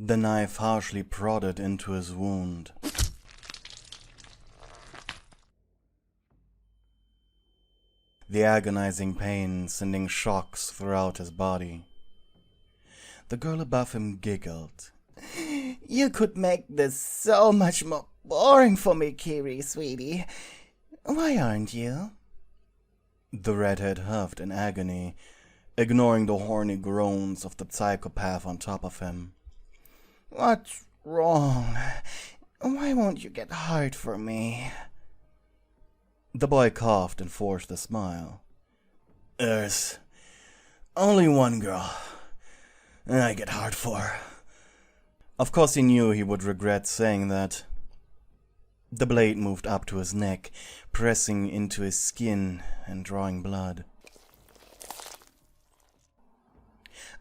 The knife harshly prodded into his wound. The agonizing pain sending shocks throughout his body. The girl above him giggled. You could make this so much more boring for me, Kiri, sweetie. Why aren't you? The redhead huffed in agony, ignoring the horny groans of the psychopath on top of him. What's wrong? Why won't you get hard for me? The boy coughed and forced a smile. There's only one girl I get hard for. Of course he knew he would regret saying that. The blade moved up to his neck, pressing into his skin and drawing blood.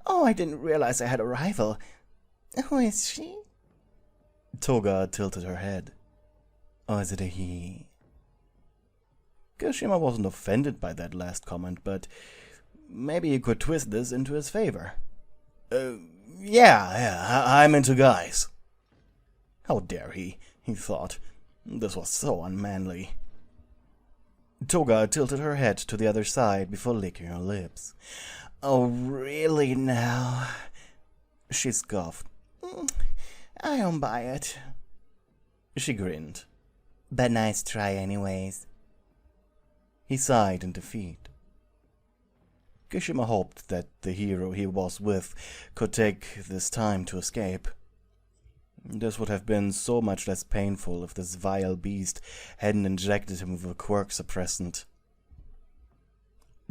Oh, I didn't realize I had a rival. Who is she? Toga tilted her head. Or is it a he? Kirishima wasn't offended by that last comment, but maybe he could twist this into his favor. Yeah, I'm into guys. How dare he thought. This was so unmanly. Toga tilted her head to the other side before licking her lips. Oh, really now? She scoffed. I don't buy it. She grinned. But nice try anyways. He sighed in defeat. Kirishima hoped that the hero he was with could take this time to escape. This would have been so much less painful if this vile beast hadn't injected him with a quirk suppressant.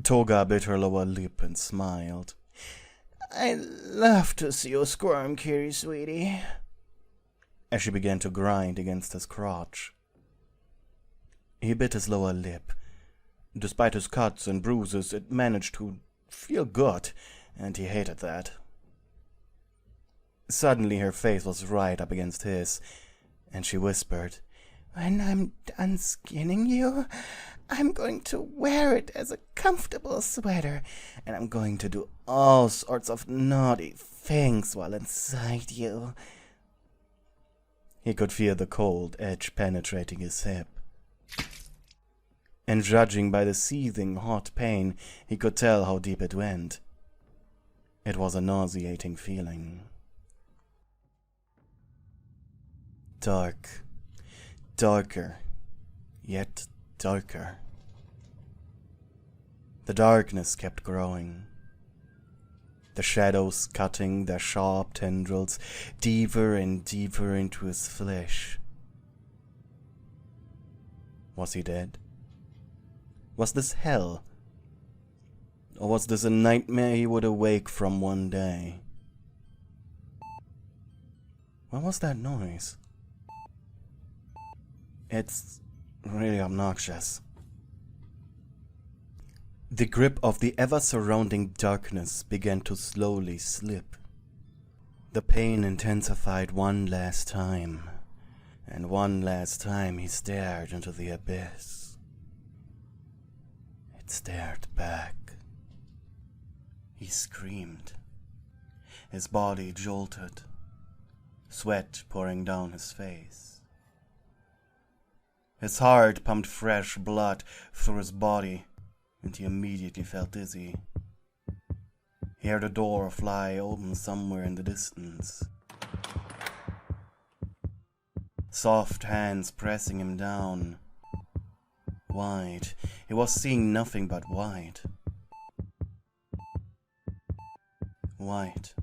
Toga bit her lower lip and smiled. I love to see you squirm, Kiri, sweetie. As she began to grind against his crotch. He bit his lower lip. Despite his cuts and bruises, it managed to feel good, and he hated that. Suddenly her face was right up against his, and she whispered, When I'm done skinning you, I'm going to wear it as a comfortable sweater, and I'm going to do all sorts of naughty things while inside you. He could feel the cold edge penetrating his hip. And judging by the seething hot pain, he could tell how deep it went. It was a nauseating feeling. Dark, darker, yet darker. The darkness kept growing. The shadows cutting their sharp tendrils deeper and deeper into his flesh. Was he dead? Was this hell? Or was this a nightmare he would awake from one day? What was that noise? It's really obnoxious. The grip of the ever-surrounding darkness began to slowly slip. The pain intensified one last time, and one last time he stared into the abyss. It stared back. He screamed. His body jolted, sweat pouring down his face. His heart pumped fresh blood through his body, and he immediately felt dizzy. He heard a door fly open somewhere in the distance. Soft hands pressing him down. White. He was seeing nothing but white. White.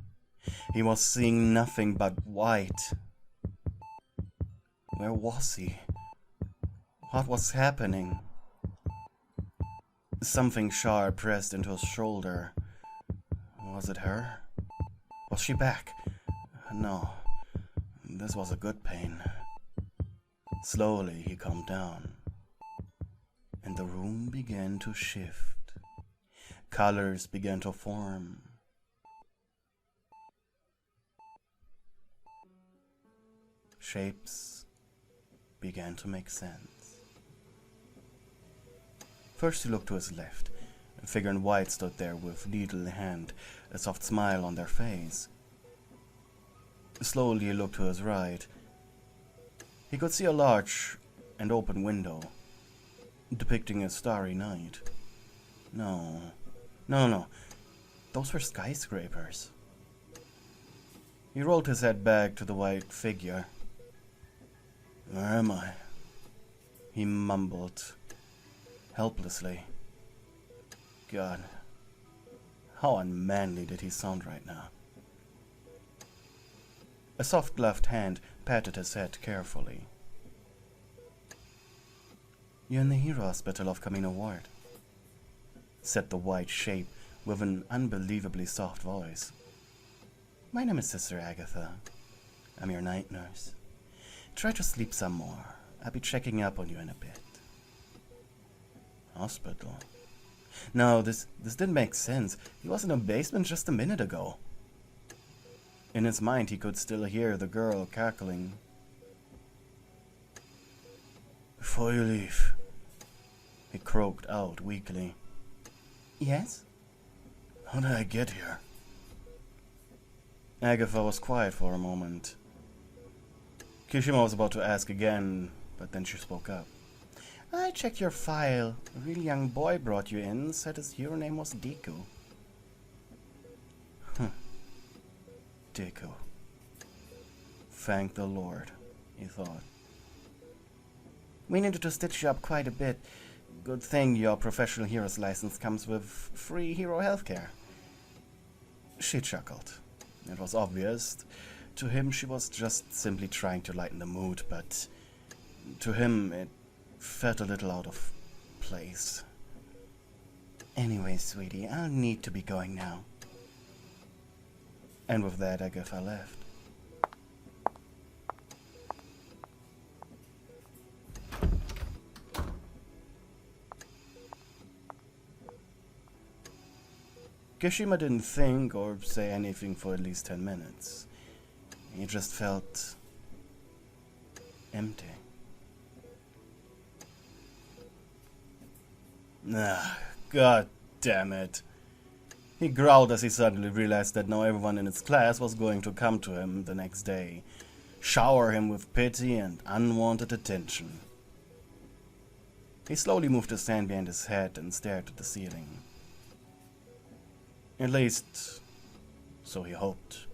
He was seeing nothing but white. Where was he? What was happening? Something sharp pressed into his shoulder. Was it her? Was she back? No. This was a good pain. Slowly he calmed down. And the room began to shift. Colors began to form. Shapes began to make sense. First he looked to his left. A figure in white stood there with needle in hand, a soft smile on their face. Slowly he looked to his right. He could see a large and open window, depicting a starry night. No. Those were skyscrapers. He rolled his head back to the white figure. Where am I? He mumbled, helplessly. God, how unmanly did he sound right now? A soft gloved hand patted his head carefully. You're in the Hero Hospital of Camino Ward, said the white shape with an unbelievably soft voice. My name is Sister Agatha. I'm your night nurse. Try to sleep some more. I'll be checking up on you in a bit. Hospital? No, this didn't make sense. He was in a basement just a minute ago. In his mind, he could still hear the girl cackling. Before you leave, he croaked out weakly. Yes? How did I get here? Agatha was quiet for a moment. Kirishima was about to ask again, but then she spoke up. I checked your file. A really young boy brought you in, said his hero name was Deku. Deku. Thank the Lord, he thought. We needed to stitch you up quite a bit. Good thing your professional hero's license comes with free hero healthcare. She chuckled. It was obvious. To him, she was just simply trying to lighten the mood, but to him, it felt a little out of place. Anyway, sweetie, I'll need to be going now. And with that, Agatha left. Kirishima didn't think or say anything for at least 10 minutes. He just felt empty. God damn it. He growled as he suddenly realized that now everyone in his class was going to come to him the next day, shower him with pity and unwanted attention. He slowly moved his hand behind his head and stared at the ceiling. At least, so he hoped,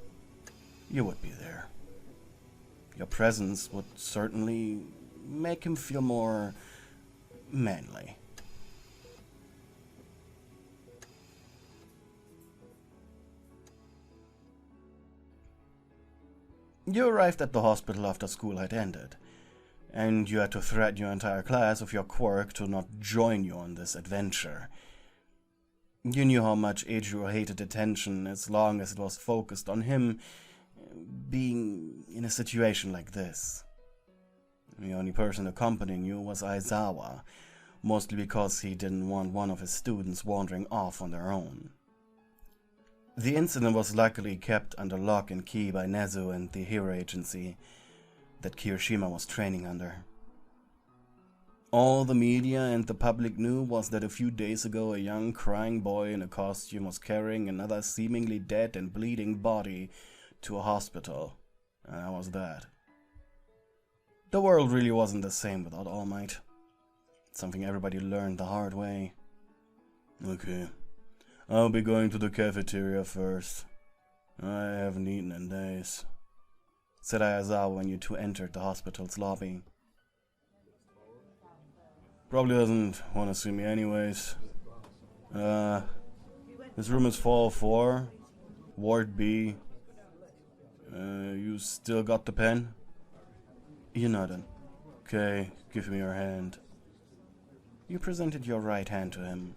you would be there. Your presence would certainly make him feel more manly. You arrived at the hospital after school had ended, and you had to threaten your entire class with your quirk to not join you on this adventure. You knew how much Eijiro hated attention as long as it was focused on him being in a situation like this. The only person accompanying you was Aizawa, mostly because he didn't want one of his students wandering off on their own. The incident was luckily kept under lock and key by Nezu and the Hero Agency that Kirishima was training under. All the media and the public knew was that a few days ago a young crying boy in a costume was carrying another seemingly dead and bleeding body to a hospital, and that was that. The world really wasn't the same without All Might. Something everybody learned the hard way. Okay, I'll be going to the cafeteria first. I haven't eaten in days, said Ayazawa when you two entered the hospital's lobby. Probably doesn't want to see me anyways. This room is 404, Ward B. You still got the pen? You nodded. Okay, give me your hand. You presented your right hand to him.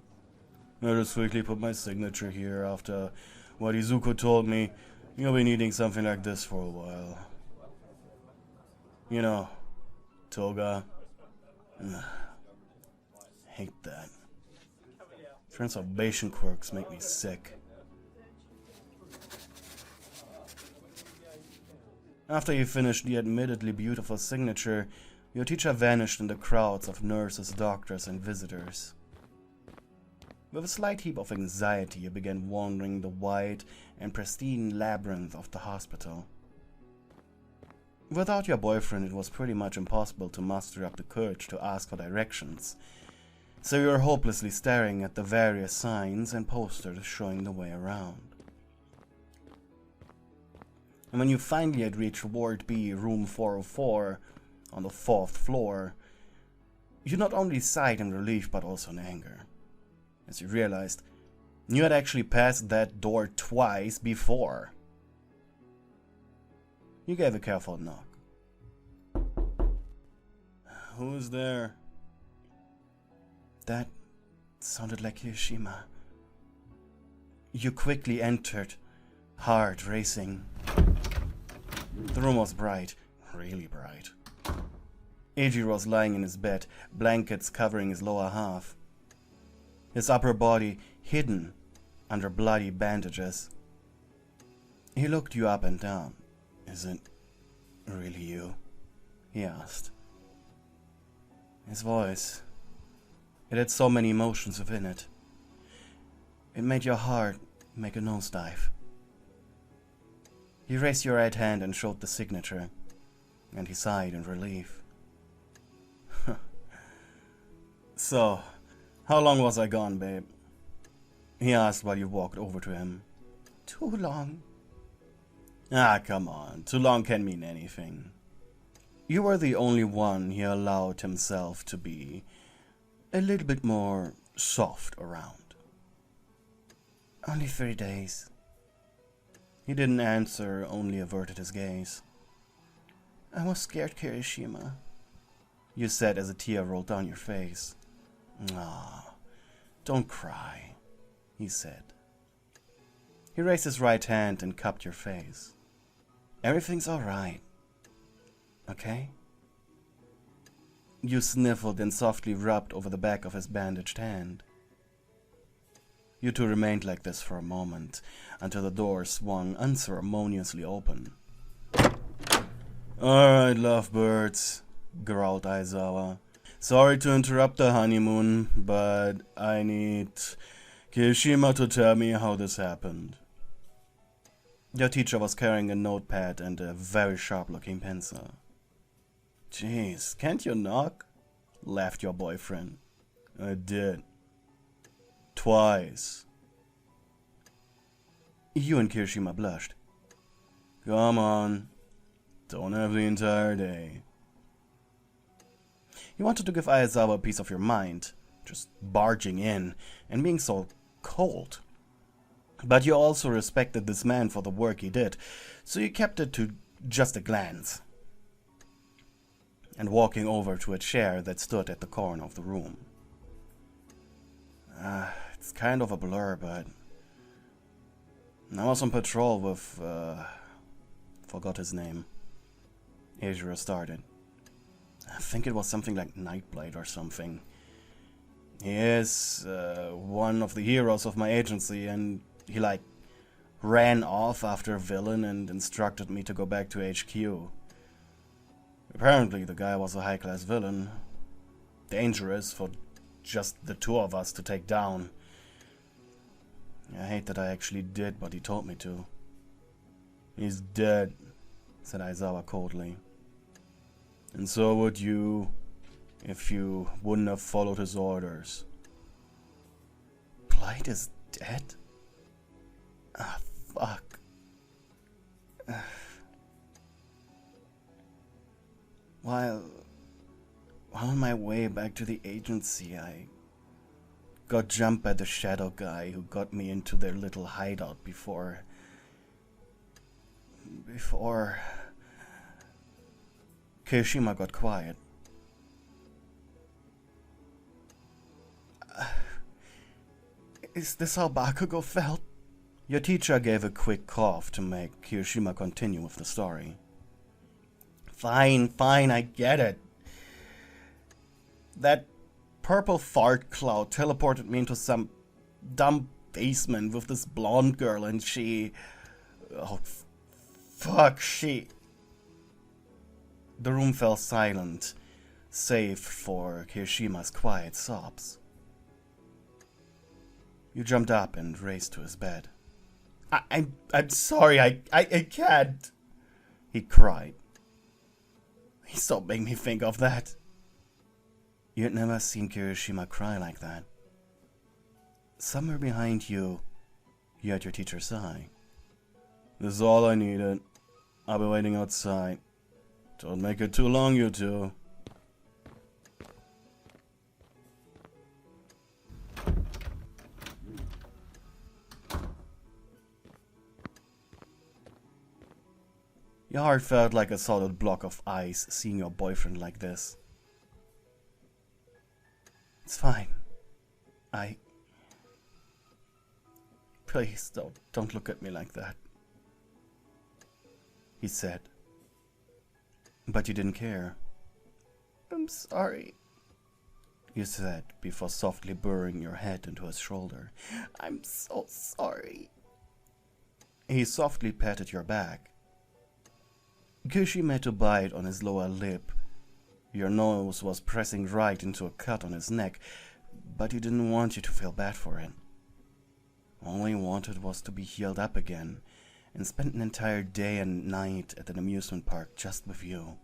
I just quickly put my signature here after what Izuku told me. You'll be needing something like this for a while. You know, toga. Hate that. Transformation quirks make me sick. After you finished the admittedly beautiful signature, your teacher vanished in the crowds of nurses, doctors, and visitors. With a slight heap of anxiety, you began wandering the wide and pristine labyrinth of the hospital. Without your boyfriend, it was pretty much impossible to muster up the courage to ask for directions, so you were hopelessly staring at the various signs and posters showing the way around. And when you finally had reached Ward B, room 404, on the 4th floor, you not only sighed in relief but also in anger, as you realized you had actually passed that door twice before. You gave a careful knock. Who's there? That sounded like Kirishima. You quickly entered, heart racing. The room was bright, really bright. Eiji was lying in his bed, blankets covering his lower half, his upper body hidden under bloody bandages. He looked you up and down. Is it really you? He asked. His voice, it had so many emotions within it. It made your heart make a nosedive. He raised your right hand and showed the signature, and he sighed in relief. So, how long was I gone, babe? He asked while you walked over to him. Too long. Ah, come on. Too long can mean anything. You were the only one he allowed himself to be a little bit more soft around. Only 3 days. He didn't answer, only averted his gaze. I was scared, Kirishima, you said as a tear rolled down your face. Ah, don't cry, he said. He raised his right hand and cupped your face. Everything's all right. Okay? You sniffled and softly rubbed over the back of his bandaged hand. You two remained like this for a moment, until the door swung unceremoniously open. Alright, lovebirds, growled Aizawa. Sorry to interrupt the honeymoon, but I need Kirishima to tell me how this happened. Your teacher was carrying a notepad and a very sharp-looking pencil. Jeez, can't you knock? Laughed your boyfriend. I did. Twice. You and Kirishima blushed. Come on. Don't have the entire day. You wanted to give Aizawa a piece of your mind, just barging in and being so cold. But you also respected this man for the work he did, so you kept it to just a glance. And walking over to a chair that stood at the corner of the room. It's kind of a blur, but I was on patrol with, forgot his name. Azura started. I think it was something like Nightblight or something. He is one of the heroes of my agency, and he ran off after a villain and instructed me to go back to HQ. Apparently the guy was a high-class villain. Dangerous for just the two of us to take down. I hate that I actually did what he told me to. He's dead, said Aizawa coldly. And so would you, if you wouldn't have followed his orders. Blight is dead? Ah, fuck. While on my way back to the agency, I got jumped by the shadow guy who got me into their little hideout before Kirishima got quiet. Is this how Bakugo felt? Your teacher gave a quick cough to make Kirishima continue with the story. Fine, I get it. That purple fart cloud teleported me into some dumb basement with this blonde girl, and she... Oh, fuck, she... The room fell silent, save for Kirishima's quiet sobs. You jumped up and raced to his bed. I'm sorry, I can't, he cried. Please don't make me think of that. You had never seen Kirishima cry like that. Somewhere behind you, you had your teacher sigh. This is all I needed. I'll be waiting outside. Don't make it too long, you two. Your heart felt like a solid block of ice seeing your boyfriend like this. It's fine. Please don't look at me like that, he said. But you didn't care. I'm sorry, you said before softly burying your head into his shoulder. I'm so sorry. He softly patted your back. Kirishima had to bite on his lower lip. Your nose was pressing right into a cut on his neck, but he didn't want you to feel bad for it. All he wanted was to be healed up again and spend an entire day and night at an amusement park just with you.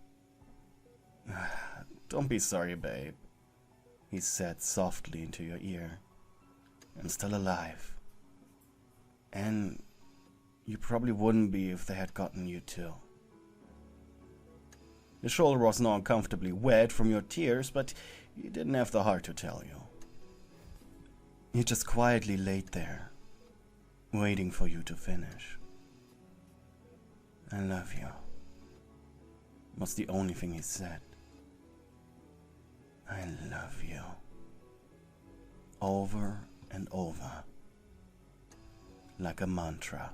Don't be sorry, babe, he said softly into your ear. I'm still alive. And you probably wouldn't be if they had gotten you too. The shoulder was now uncomfortably wet from your tears, but you didn't have the heart to tell you. You just quietly laid there, waiting for you to finish. I love you, was the only thing he said. I love you. Over and over, like a mantra.